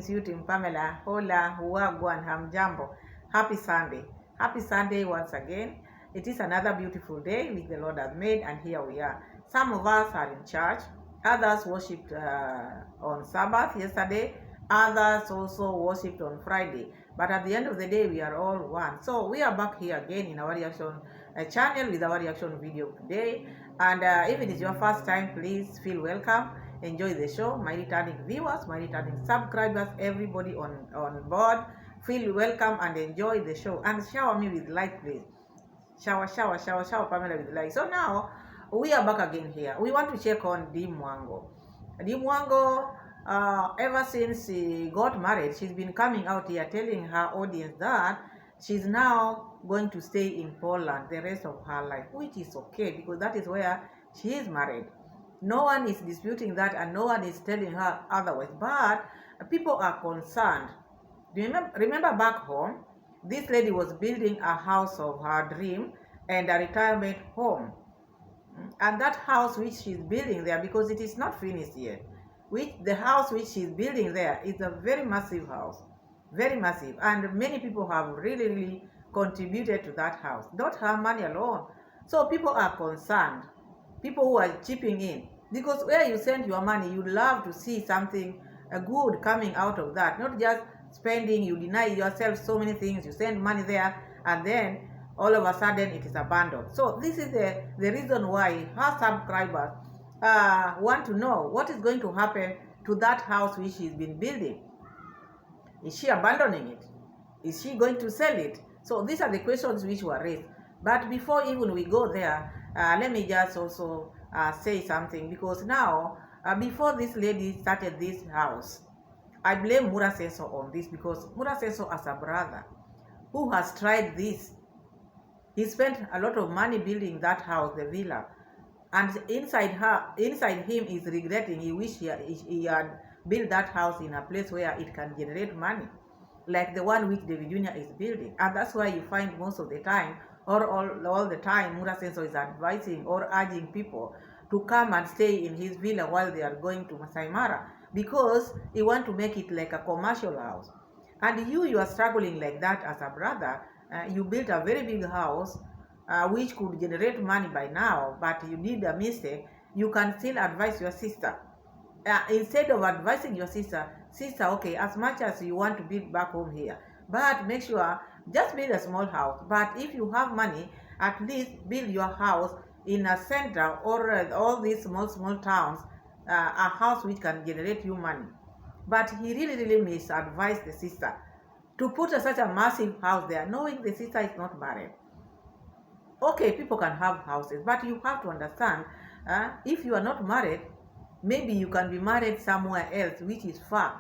Greetings you Team Pamela. Hola, Wagwan, Hamjambo. Happy Sunday. Happy Sunday once again. It is another beautiful day which the Lord has made, and here we are. Some of us are in church. Others worshipped on Sabbath yesterday. Others also worshipped on Friday. But at the end of the day, we are all one. So we are back here again in our reaction channel with our reaction video today. And if it is your first time, please feel welcome. Enjoy the show. My returning viewers, my returning subscribers, everybody on board, feel welcome and enjoy the show. And shower me with light, please. Shower Pamela with light. So now we are back again here. We want to check on Dee Mwango. Dee Mwango, ever since she got married, she's been coming out here telling her audience that she's now going to stay in Poland the rest of her life, which is okay because that is where she is married. No one is disputing that and no one is telling her otherwise, but people are concerned. Do you remember back home, this lady was building a house of her dream and a retirement home. And that house which she's building there, because it is not finished yet, the house which she's building there is a very massive house, very massive. And many people have really contributed to that house, not her money alone. So people are concerned, people who are chipping in. Because where you send your money, you love to see something good coming out of that. Not just spending, you deny yourself so many things, you send money there, and then all of a sudden it is abandoned. So this is the reason why her subscribers want to know what is going to happen to that house which she's been building. Is she abandoning it? Is she going to sell it? So these are the questions which were raised. But before even we go there, let me just also say something, because now before this lady started this house, I blame Muraseso on this, because Muraseso, as a brother who has tried this, he spent a lot of money building that house, the villa, and inside him is regretting. He wish he had built that house in a place where it can generate money, like the one which David Jr. is building. And that's why you find most of the time, or all the time, Muraseso is advising or urging people to come and stay in his villa while they are going to Masai Mara, because he wants to make it like a commercial house. And you are struggling like that as a brother. You built a very big house which could generate money by now, but you did a mistake. You can still advise your sister. Instead of advising your sister, okay, as much as you want to build back home here, but make sure, just build a small house. But if you have money, at least build your house in a center, or all these small towns, a house which can generate you money. But he really misadvised the sister to put such a massive house there, knowing the sister is not married. Okay, people can have houses, but you have to understand, if you are not married, maybe you can be married somewhere else which is far.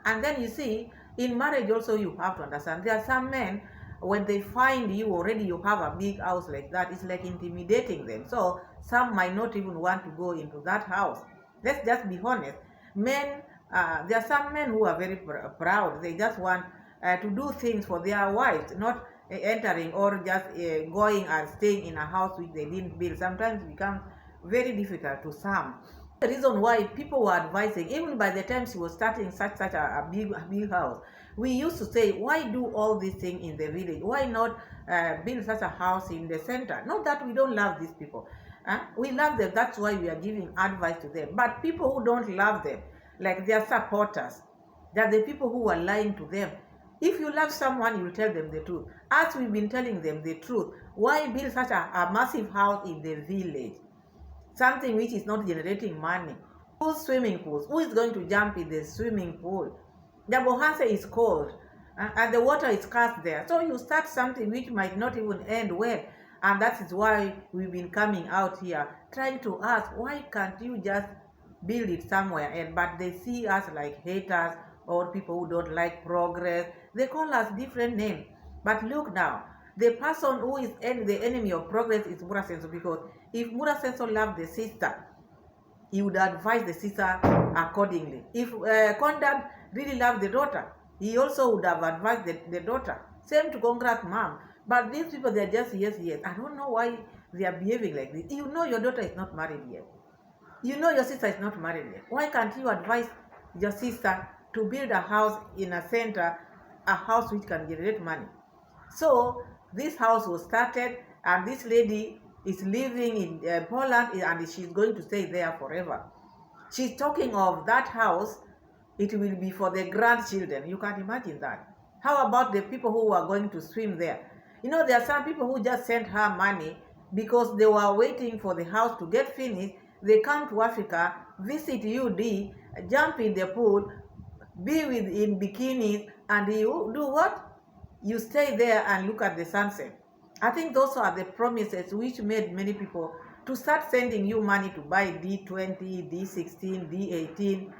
And then you see, in marriage also you have to understand, there are some men, when they find you already you have a big house like that, it's like intimidating them. So some might not even want to go into that house. Let's just be honest. Men, there are some men who are very proud. They just want to do things for their wives, not entering or just going and staying in a house which they didn't build. Sometimes it becomes very difficult to some. The reason why people were advising, even by the time she was starting such a big house, we used to say, why do all these things in the village? Why not build such a house in the center? Not that we don't love these people. We love them. That's why we are giving advice to them. But people who don't love them, like their supporters, they're the people who are lying to them. If you love someone, you will tell them the truth. As we've been telling them the truth, why build such a massive house in the village? Something which is not generating money. Whose swimming pools? Who is going to jump in the swimming pool? The Bohanse is cold and the water is scarce there. So you start something which might not even end well. And that is why we've been coming out here trying to ask, why can't you just build it somewhere else? But they see us like haters or people who don't like progress. They call us different names. But look now, the person who is the enemy of progress is Muraseso, because if Muraseso loved the sister, he would advise the sister accordingly. If Kondad really loved the daughter, he also would have advised the daughter. Same to Kongrat's mom. But these people, they're just yes. I don't know why they are behaving like this. You know your daughter is not married yet. You know your sister is not married yet. Why can't you advise your sister to build a house in a center, a house which can generate money. So this house was started, and this lady is living in Poland, and she's going to stay there forever. She's talking of that house, it will be for the grandchildren. You can imagine that. How about the people who are going to swim there? You know, there are some people who just sent her money because they were waiting for the house to get finished. They come to Africa, visit UD, jump in the pool, be with in bikinis, and you do what? You stay there and look at the sunset. I think those are the promises which made many people to start sending you money to buy D20, D16, D18,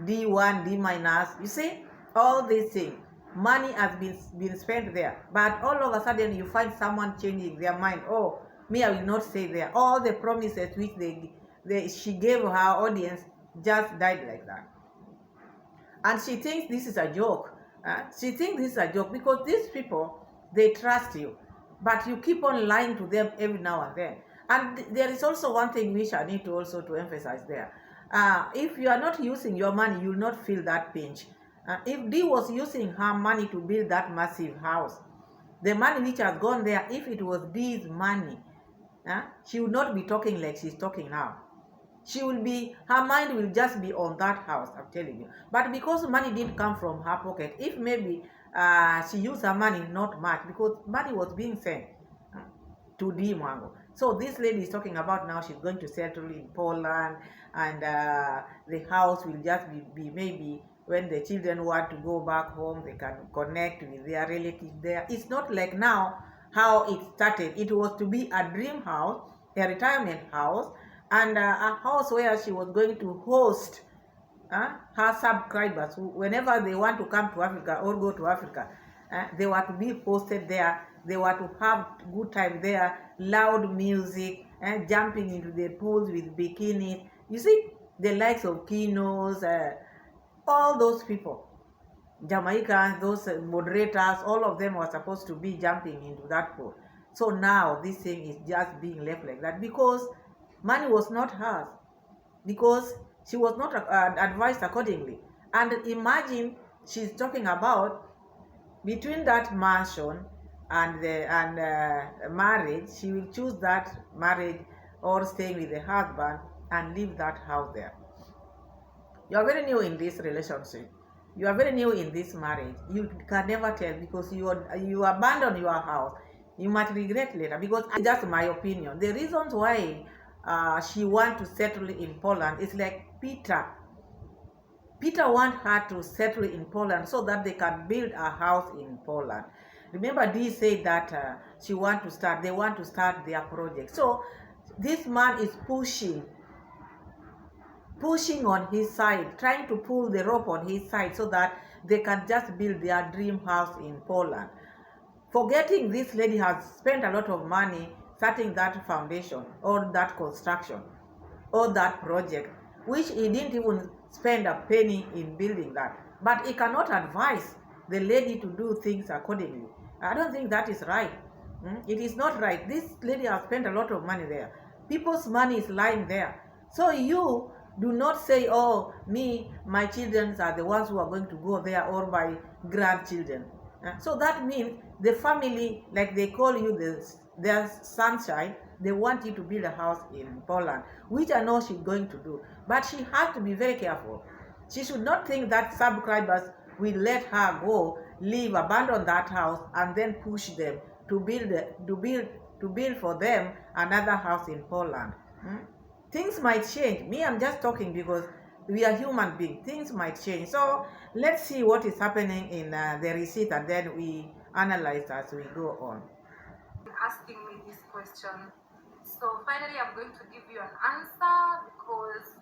D1, D minus. You see, all these things. Money has been spent there. But all of a sudden you find someone changing their mind. Oh, me, I will not stay there. All the promises which she gave her audience just died like that. And she thinks this is a joke. She thinks this is a joke because these people, they trust you. But you keep on lying to them every now and then. And there is also one thing which I need to also to emphasize there. If you are not using your money, you will not feel that pinch. If Dee was using her money to build that massive house, the money which has gone there, if it was Dee's money, she would not be talking like she's talking now. She will be, her mind will just be on that house, I'm telling you. But because money didn't come from her pocket, if maybe she used her money not much, because money was being sent to Dee Mwango. So this lady is talking about now she's going to settle in Poland, and the house will just be maybe when the children want to go back home, they can connect with their relatives there. It's not like now how it started. It was to be a dream house, a retirement house, and a house where she was going to host her subscribers whenever they want to come to Africa or go to Africa. They were to be posted there. They were to have good time there, loud music, and jumping into the pools with bikinis. You see, the likes of Kinos, all those people, Jamaicans, those moderators, all of them were supposed to be jumping into that pool. So now this thing is just being left like that because money was not hers, because she was not advised accordingly. And imagine she's talking about between that mansion and marriage, she will choose that marriage or staying with the husband and leave that house there. You are very new in this relationship. You are very new in this marriage. You can never tell because you abandon your house. You might regret later because that's my opinion. The reasons why she wants to settle in Poland is like Peter. Peter wants her to settle in Poland so that they can build a house in Poland. Remember, Dee said that they want to start their project. So this man is pushing on his side, trying to pull the rope on his side so that they can just build their dream house in Poland. Forgetting this lady has spent a lot of money starting that foundation or that construction or that project, which he didn't even spend a penny in building that. But he cannot advise the lady to do things accordingly. I don't think that is right. It is not right. This lady has spent a lot of money there. People's money is lying there. So you do not say, oh, my children are the ones who are going to go there, or my grandchildren. So that means the family, like they call you their sunshine, they want you to build a house in Poland, which I know she's going to do. But she has to be very careful. She should not think that subscribers will let her go, leave, abandon that house, and then push them to build for them another house in Poland. Things might change. Me, I'm just talking because we are human beings. Things might change. So let's see what is happening in the receipt, and then we analyze as we go on. Asking me this question. So finally, I'm going to give you an answer because,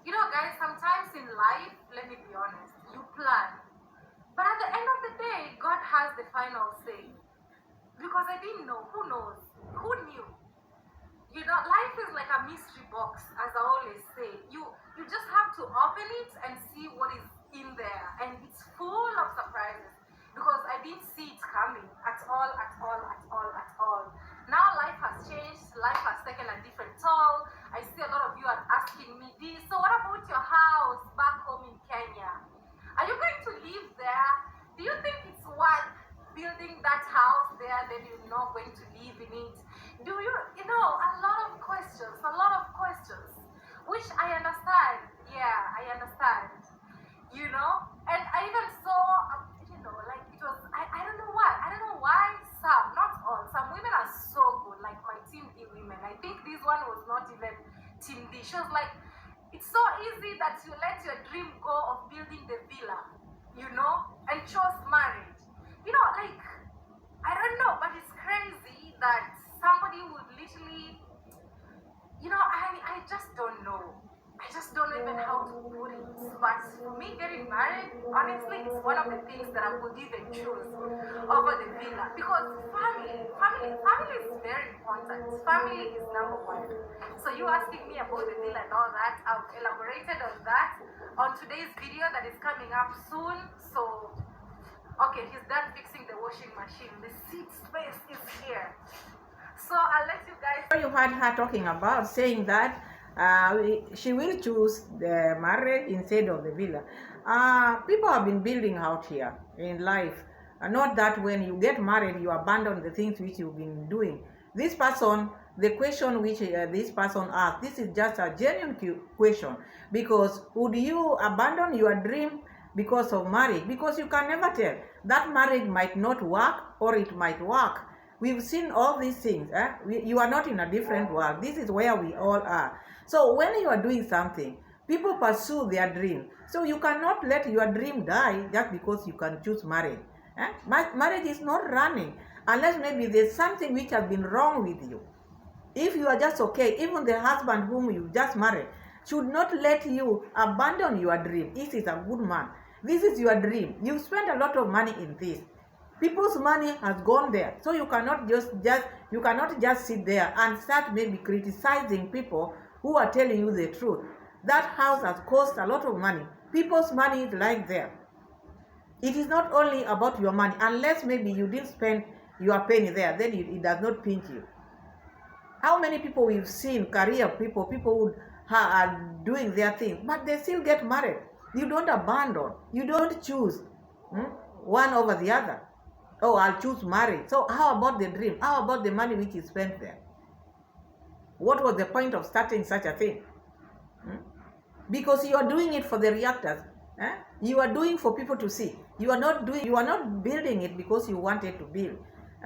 you know, guys, sometimes in life, let me be honest, you plan. But at the end of the day, God has the final say. Because I didn't know. Who knows? Who knew? You know, life is like a mystery box, as I always say. You just have to open it and see what is in there. And it's full of surprises. Because I didn't see it coming at all. Now life has changed. Life has taken a different toll. I see a lot of you are asking me this. So what about your house back home in Kenya? Are you that house there, then you're not going to live in it? Do you, a lot of questions, which I understand. Yeah, I understand. And I even saw, like it was, I don't know why. I don't know why some, not all, some women are so good, like my Team D women. I think this one was not even Team D. She was like, it's so easy that you let your dream go of building the villa, and chose marriage. Like, I don't know, but it's crazy that somebody would literally, I just don't know. I just don't know even how to put it. But for me, getting married, honestly, it's one of the things that I would even choose over the villa. Because family is very important. Family is number one. So you asking me about the villa and all that, I've elaborated on that on today's video that is coming up soon. So, okay, he's done fixing the washing machine. The seat space is here. So I'll let you guys. You heard her talking about saying that she will choose the marriage instead of the villa. People have been building out here in life. Not that when you get married, you abandon the things which you've been doing. This person, the question which this person asked, this is just a genuine question. Because would you abandon your dream because of marriage? Because you can never tell. That marriage might not work or it might work. We've seen all these things. You are not in a different world. This is where we all are. So when you are doing something, people pursue their dream. So you cannot let your dream die just because you can choose marriage. Marriage is not running unless maybe there's something which has been wrong with you. If you are just okay, even the husband whom you just married should not let you abandon your dream. If he's a good man, this is your dream. You spend a lot of money in this. People's money has gone there, so you cannot just sit there and start maybe criticizing people who are telling you the truth. That house has cost a lot of money. People's money is like there. It is not only about your money, unless maybe you didn't spend your penny there, then it does not pinch you. How many people we've seen, career people who are doing their thing, but they still get married. You don't abandon. You don't choose one over the other. Oh, I'll choose marriage. So how about the dream? How about the money which is spent there? What was the point of starting such a thing? Because you are doing it for the reactors. You are doing for people to see. You are not building it because you wanted to build.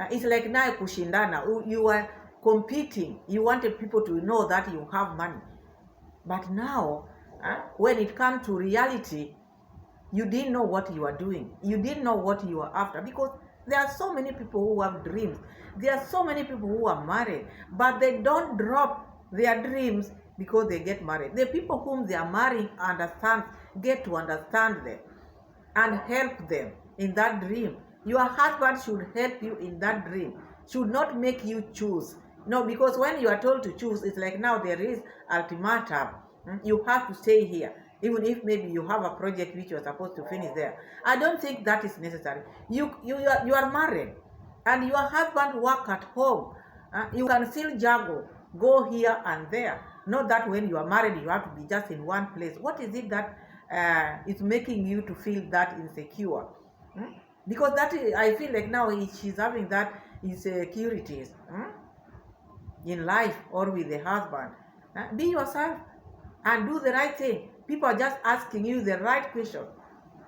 It's like now kushindana. You are competing. You wanted people to know that you have money. But now, when it comes to reality, you didn't know what you are doing. You didn't know what you are after, because there are so many people who have dreams. There are so many people who are married, but they don't drop their dreams because they get married. The people whom they are marrying get to understand them and help them in that dream. Your husband should help you in that dream, should not make you choose. No, because when you are told to choose, it's like now there is ultimatum. You have to stay here, even if maybe you have a project which you are supposed to finish there. I don't think that is necessary. You are married, and your husband work at home. You can still juggle, go here and there. Not that when you are married, you have to be just in one place. What is it that is making you to feel that insecure? Because that is, I feel like now she's having that insecurities in life or with the husband. Be yourself and do the right thing. People are just asking you the right question.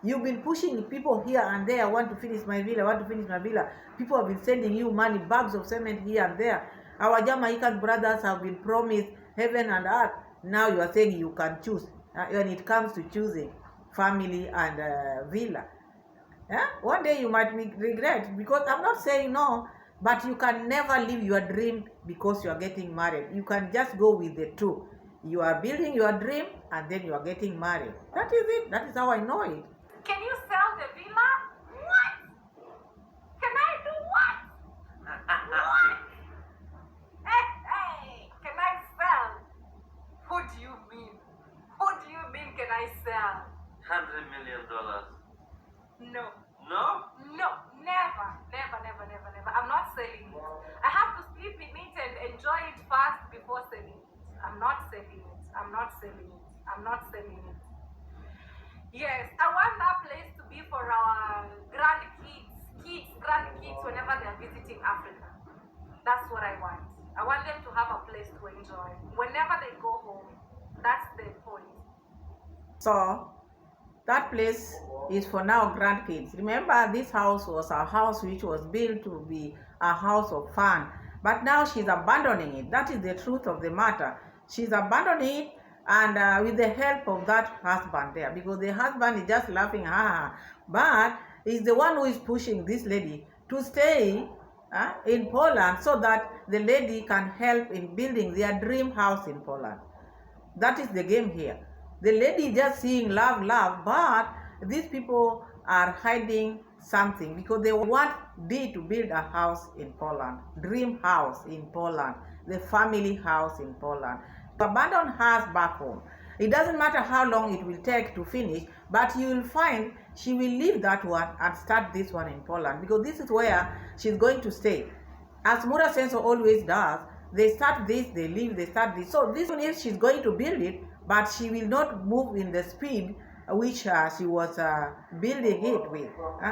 You've been pushing people here and there. I want to finish my villa. People have been sending you money, bags of cement here and there. Our Jamaican brothers have been promised heaven and earth. Now you are saying you can choose. When it comes to choosing family and villa, one day you might regret, because I'm not saying no, but you can never live your dream because you are getting married. You can just go with the two. You are building your dream and then you are getting married. That is it. That is how I know it. Can you sell the villa? What? Can I do what? What? Hey, can I sell? What do you mean? What do you mean can I sell? $100 million. No. No? No, never. I'm not selling it. I have to sleep in it and enjoy it first before selling it. I'm not selling it. Yes, I want that place to be for our grandkids, whenever visiting Africa. That's what I want. I want them to have a place to enjoy. Whenever they go home, that's the point. So that place is for now grandkids. Remember, this house was a house which was built to be a house of fun. But now she's abandoning it. That is the truth of the matter. She's abandoning it, and with the help of that husband there, because the husband is just laughing, ha ha. But is the one who is pushing this lady to stay in Poland so that the lady can help in building their dream house in Poland. That is the game here. The lady just seeing love, love, but these people are hiding something because they want Dee to build a house in Poland, dream house in Poland, the family house in Poland. To abandon her back home. It doesn't matter how long it will take to finish, but you will find she will leave that one and start this one in Poland, because this is where she's going to stay. As Mura Senso always does, they start this, they leave, they start this. So this one is she's going to build it, but she will not move in the speed which she was building it with.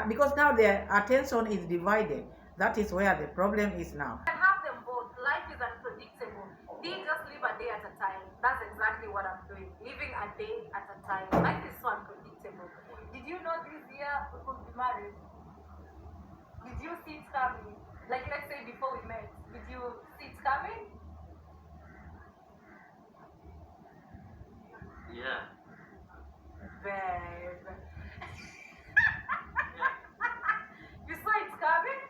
Because now their attention is divided. That is where the problem is now. I have them both. Life is unpredictable. They just live a day at a time. That's exactly what I'm doing. Living a day at a time. Life is so unpredictable. Did you know this year we could be married? Did you see it coming? Like, let's say before we met, did you see it coming? Yeah. Babe. You saw it coming?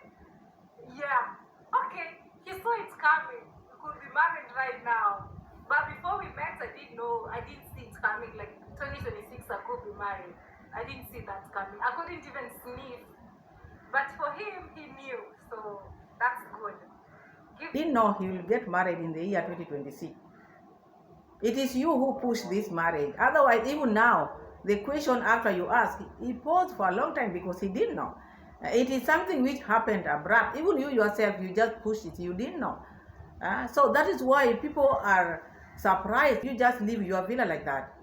Yeah. Okay. He saw it coming. We could be married right now. But before we met, I didn't know. I didn't see it coming. Like 2026, I could be married. I didn't see that coming. I couldn't even sniff. But for him, he knew. So that's good. Didn't know he will get married in the year 2026. It is you who push this marriage. Otherwise, even now, the question after you ask, he paused for a long time because he didn't know. It is something which happened abrupt. Even you yourself, you just pushed it. You didn't know. So that is why people are surprised. You just leave your villa like that.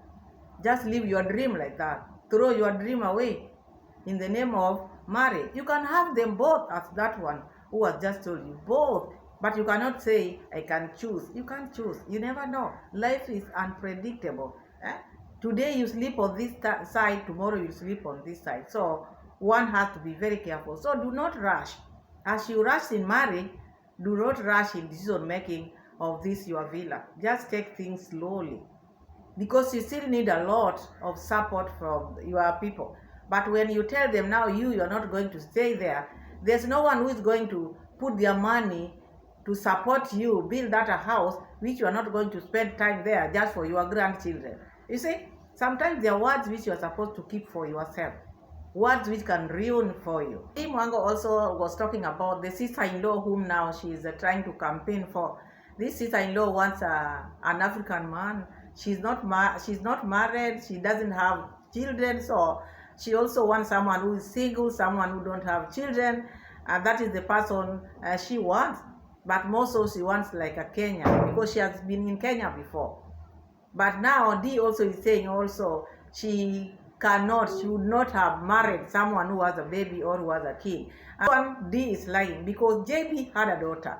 Just leave your dream like that. Throw your dream away in the name of marriage. You can have them both, as that one who has just told you, both. But you cannot say, I can choose. You can't choose. You never know. Life is unpredictable. Today you sleep on this side, tomorrow you sleep on this side. So one has to be very careful. So do not rush. As you rush in marriage, do not rush in decision making of this your villa. Just take things slowly, because you still need a lot of support from your people. But when you tell them now you are not going to stay there, there's no one who is going to put their money to support you, build that a house which you are not going to spend time there just for your grandchildren. You see, sometimes there are words which you are supposed to keep for yourself, words which can ruin for you. Dee Mwango also was talking about the sister-in-law whom now she is trying to campaign for. This sister-in-law wants an African man. She's not married, she doesn't have children, so she also wants someone who is single, someone who don't have children, and that is the person she wants. But more so she wants like a Kenyan, because she has been in Kenya before. But now Dee also is saying also she would not have married someone who has a baby or who has a kid. And Dee is lying, because JB had a daughter,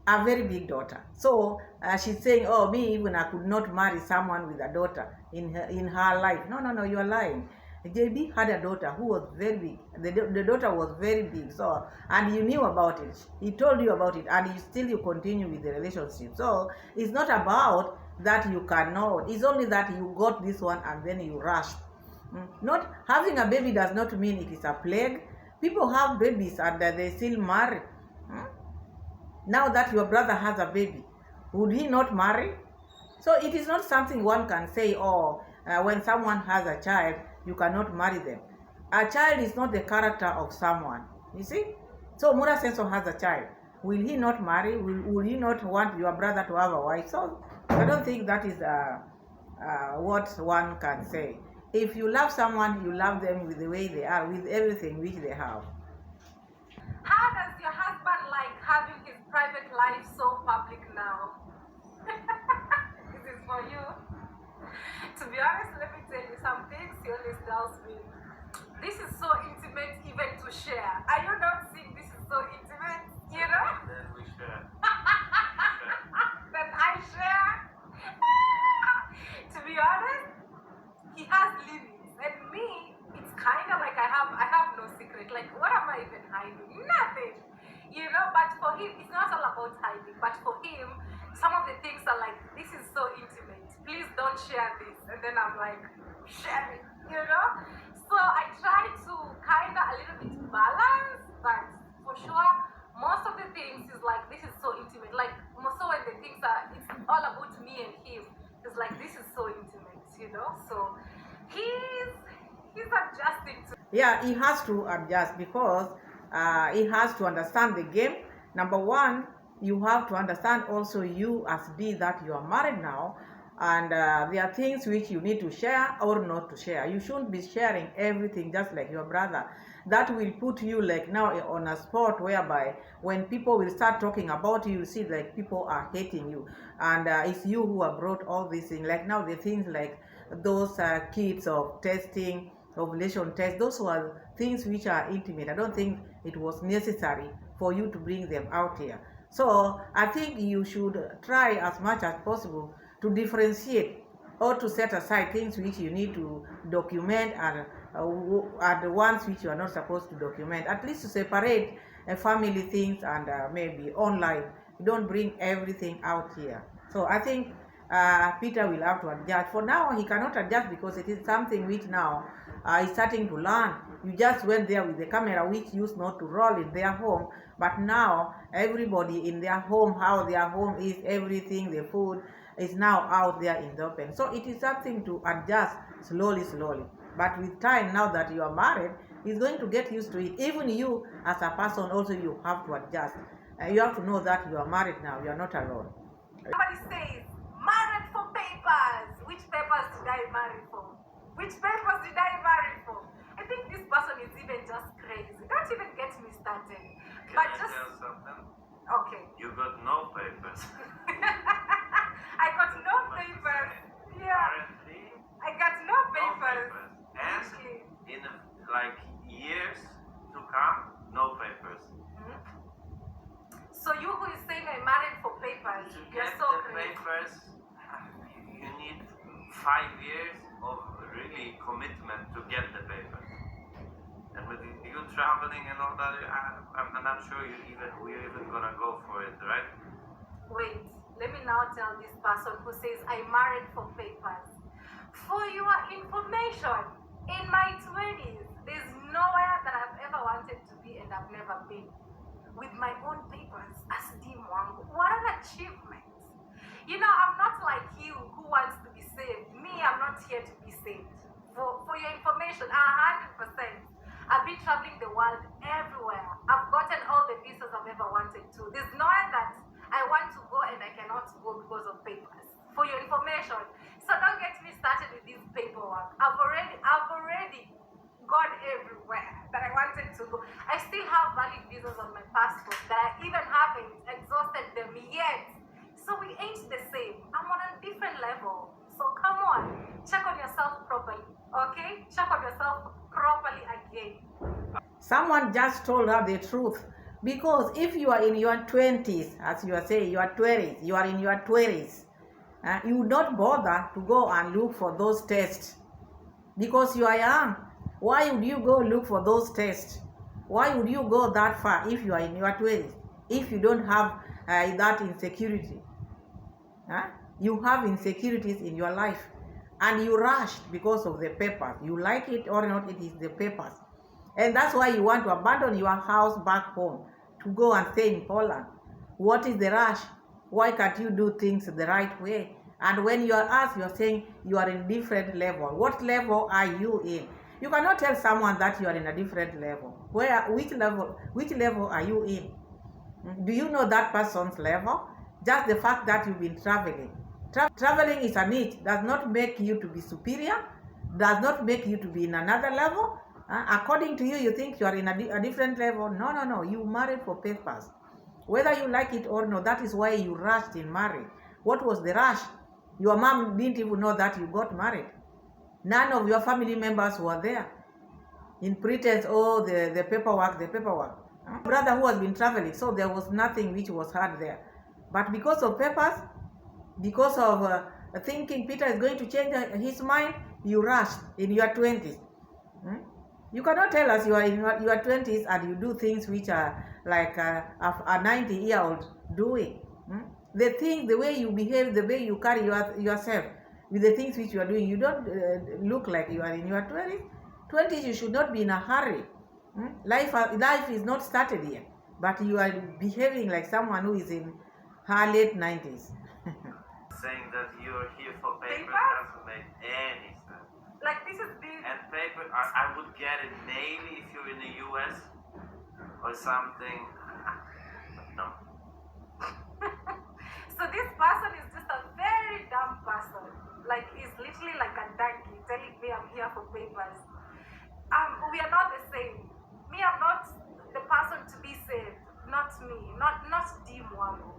a very big daughter. So she's saying, oh, me even I could not marry someone with a daughter in her life. No, you are lying. JB had a daughter who was very big. The daughter was very big. So, and you knew about it. He told you about it, and you continue with the relationship. So it's not about that you cannot. It's only that you got this one and then you rushed. Not having a baby does not mean it is a plague. People have babies and they still marry. Now that your brother has a baby, would he not marry? So it is not something one can say, oh, when someone has a child, you cannot marry them. A child is not the character of someone, you see? So Mura Senso has a child. Will he not marry? Will he not want your brother to have a wife? So I don't think that is what one can say. If you love someone, you love them with the way they are, with everything which they have. How does your husband like having his private life so public now? This is for you. To be honest, let me tell you some things he always tells me. This is so intimate even to share. Are you not seeing this is so intimate? but for him, it's not all about hiding. But for him, some of the things are like, this is so intimate. Please don't share this. And then I'm like, share it, you know? So I try to kind of a little bit balance, but for sure, most of the things is like, this is so intimate. Like, so when the things are, it's all about me and him. It's like, this is so intimate, you know? So he's adjusting to. Yeah, he has to adjust because he has to understand the game. Number one, you have to understand also you as Dee that you are married now, and there are things which you need to share or not to share. You shouldn't be sharing everything just like your brother. That will put you like now on a spot whereby when people will start talking about you, you see like people are hating you, and it's you who have brought all these things. Like now the things like those kits of testing, ovulation test, those were things which are intimate. I don't think it was necessary for you to bring them out here. So I think you should try as much as possible to differentiate or to set aside things which you need to document and the ones which you are not supposed to document. At least to separate family things and maybe online. You don't bring everything out here. So I think Peter will have to adjust. For now, he cannot adjust because it is something which now is starting to learn. You just went there with the camera which used not to roll in their home, but now everybody in their home, how their home is, everything, the food is now out there in the open. So it is something to adjust slowly. But with time, now that you are married, he's going to get used to it. Even you as a person also, you have to adjust. You have to know that you are married now, you are not alone. Somebody says, married for papers. Which papers did I marry for? Which papers did I marry for? I think this person is even just crazy. Don't even get me started. Can But I just tell something? okay. You got no papers. I got no papers. Yeah, Currently, I got no no papers. papers. And Literally. in like years to come, no papers. Hmm? So you who is saying I married for papers, To you're get so the crazy. papers, you need 5 years of really commitment to get the papers. And with you traveling and all that, I'm not sure we're even gonna go for it, right? Wait, let me now tell this person who says I married for papers. For your information, in my 20s, there's nowhere that I've ever wanted to be and I've never been. With my own papers as Dee Mwango. What an achievement. You know, I'm not like you who wants to be saved. Me, I'm not here to be saved. For your information, 100%. I've been traveling the world everywhere. I've gotten all the visas I've ever wanted to. There's nowhere that I want to go and I cannot go because of papers. For your information. So don't get me started with this paperwork. I've already gone everywhere that I wanted to go. I still have valid visas on my passport that I even haven't exhausted them yet. So we ain't the same. I'm on a different level. So come on, check on yourself properly, okay? Check on yourself properly again. Someone just told her the truth. Because if you are in your 20s, as you are saying, your 20s, you are in your 20s, you would not bother to go and look for those tests. Because you are young. Why would you go look for those tests? Why would you go that far if you are in your 20s? If you don't have that insecurity. You have insecurities in your life. And you rushed because of the papers. You like it or not, it is the papers. And that's why you want to abandon your house back home to go and stay in Poland. What is the rush? Why can't you do things the right way? And when you are asked, you are saying you are in different level. What level are you in? You cannot tell someone that you are in a different level. Which level are you in? Do you know that person's level? Just the fact that you've been traveling. Traveling is a need. Does not make you to be superior. Does not make you to be in another level. According to you, you think you are in a different level. No. You married for papers. Whether you like it or not, that is why you rushed in marriage. What was the rush? Your mom didn't even know that you got married. None of your family members were there. In pretense, the paperwork. Brother who has been traveling, so there was nothing which was hard there. But because of papers, because of thinking Peter is going to change his mind, you rushed in your 20s. You cannot tell us you are in your 20s and you do things which are like a 90-year-old doing. The thing, the way you behave, the way you carry yourself with the things which you are doing, you don't look like you are in your 20s. 20s, you should not be in a hurry. Life is not started yet, but you are behaving like someone who is in her late 90s. Saying that you're here for paper Paper? doesn't make any sense. Like this is big. And paper, I would get it maybe if you're in the US or something. But no. So this person is just a very dumb person. Like he's literally like a donkey telling me I'm here for papers. We are not the same. Me, I'm not the person to be saved. Not me. Not Dee Mwango.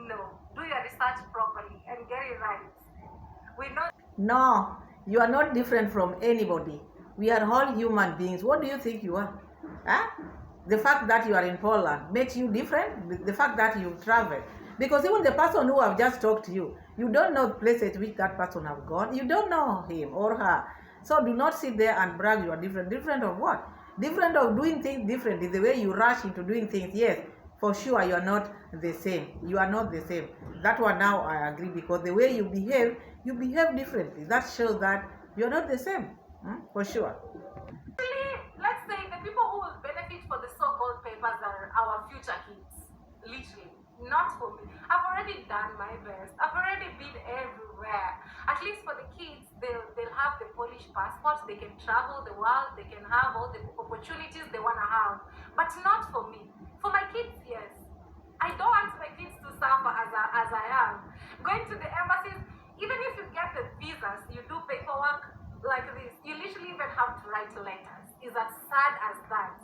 No. Do your research properly and get it right. We know. No, you are not different from anybody. We are all human beings. What do you think you are? Huh? The fact that you are in Poland makes you different. The fact that you travel. Because even the person who have just talked to you, you don't know the places which that person have gone. You don't know him or her. So do not sit there and brag you are different. Different of what? Different of doing things differently. The way you rush into doing things, yes, for sure you are not the same. You are not the same. That one now I agree, because the way you behave differently. That shows that you are not the same. For sure. Actually, let's say the people who will benefit for the so-called papers are our future kids. Literally. Not for me. I've already done my best. I've already been everywhere. At least for the kids, they'll have the Polish passports. They can travel the world. They can have all the opportunities they want to have. But not for me. For my kids, yes. I don't want my kids to suffer as I am. Going to the embassies, even if you get the visas, you do paperwork like this. You literally even have to write letters. Is as sad as that.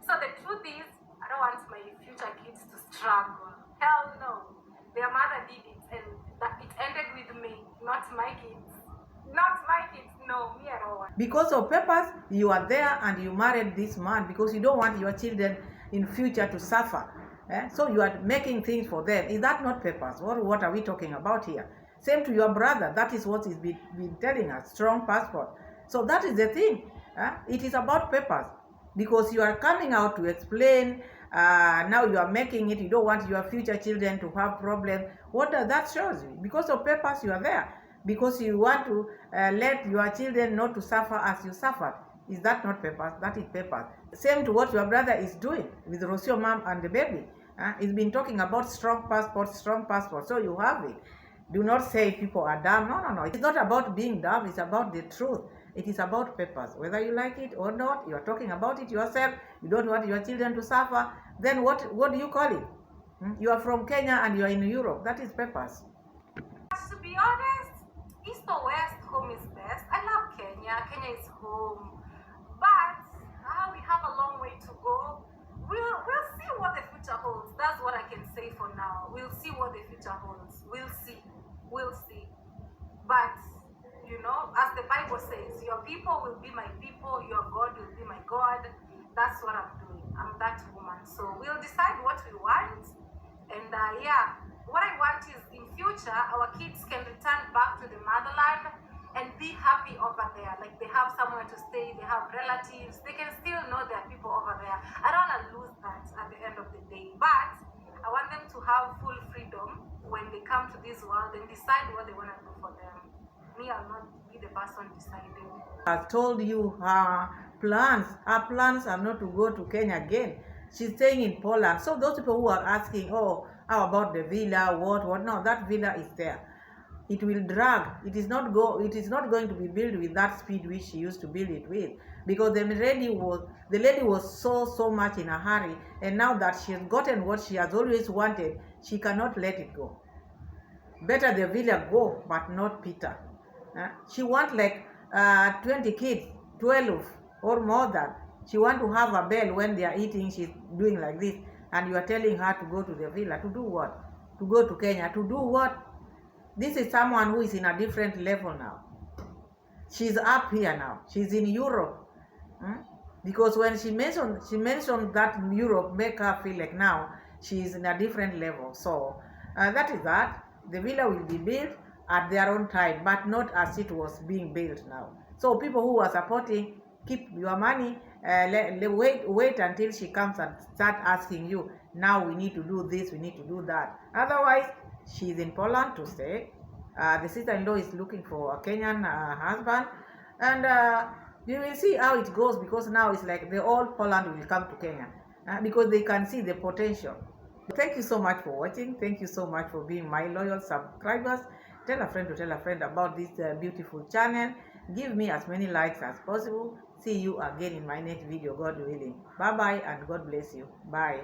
So the truth is, I don't want my future kids to struggle. Hell no. Their mother did it, and that it ended with me, not my kids. Not my kids, no, me at all. Because of papers, you are there and you married this man because you don't want your children in future to suffer. So you are making things for them. Is that not papers? What are we talking about here? Same to your brother. That is what he's been telling us. Strong passport. So that is the thing. It is about papers. Because you are coming out to explain, now you are making it, you don't want your future children to have problems. What does that show you? Because of papers, you are there. Because you want to let your children not to suffer as you suffered. Is that not papers? That is papers. Same to what your brother is doing with Rocio mom and the baby. He's been talking about strong passport. So you have it. Do not say people are dumb. No. It's not about being dumb. It's about the truth. It is about papers. Whether you like it or not, you are talking about it yourself. You don't want your children to suffer. Then what do you call it? You are from Kenya and you are in Europe. That is papers. To be honest, East or West, home is best. I love Kenya. Kenya is home. But we have a long way to go. We'll see what the future holds. That's what I can say for now. We'll see what the future holds. We'll see. But you know, as the Bible says, your people will be my people, your God will be my God. That's what I'm doing. I'm that woman. So we'll decide what we want. And what I want is in future, our kids can return back to the motherland and be happy over there. Like they have somewhere to stay, they have relatives, they can still know their people over there. I don't want to lose that at the end of the day. But I want them to have full freedom when they come to this world and decide what they want to do for them. Me, I'll not be the person deciding. I told you her plans are not to go to Kenya again. She's staying in Poland. So those people who are asking, oh, how about the villa, what? No, that villa is there. It will drag. It is not going to be built with that speed which she used to build it with. Because the lady was so much in a hurry, and now that she has gotten what she has always wanted, she cannot let it go. Better the villa go, but not Peter. She wants like 20 kids, 12 or more than. She wants to have a bell when they are eating. She's doing like this, and you are telling her to go to the villa to do what? To go to Kenya to do what? This is someone who is in a different level now. She's up here now. She's in Europe. Because when she mentioned that Europe make her feel like now she's in a different level. So that is that. The villa will be built at their own time, but not as it was being built now. So people who are supporting, keep your money wait until she comes and start asking you, now we need to do this, we need to do that. Otherwise, she's in Poland to stay. The sister-in-law is looking for a Kenyan husband, and you will see how it goes, because now it's like the whole Poland will come to Kenya because they can see the potential. Thank you so much for watching. Thank you so much for being my loyal subscribers. Tell a friend to tell a friend about this beautiful channel. Give me as many likes as possible. See you again in my next video, God willing. Bye bye, and God bless you. Bye.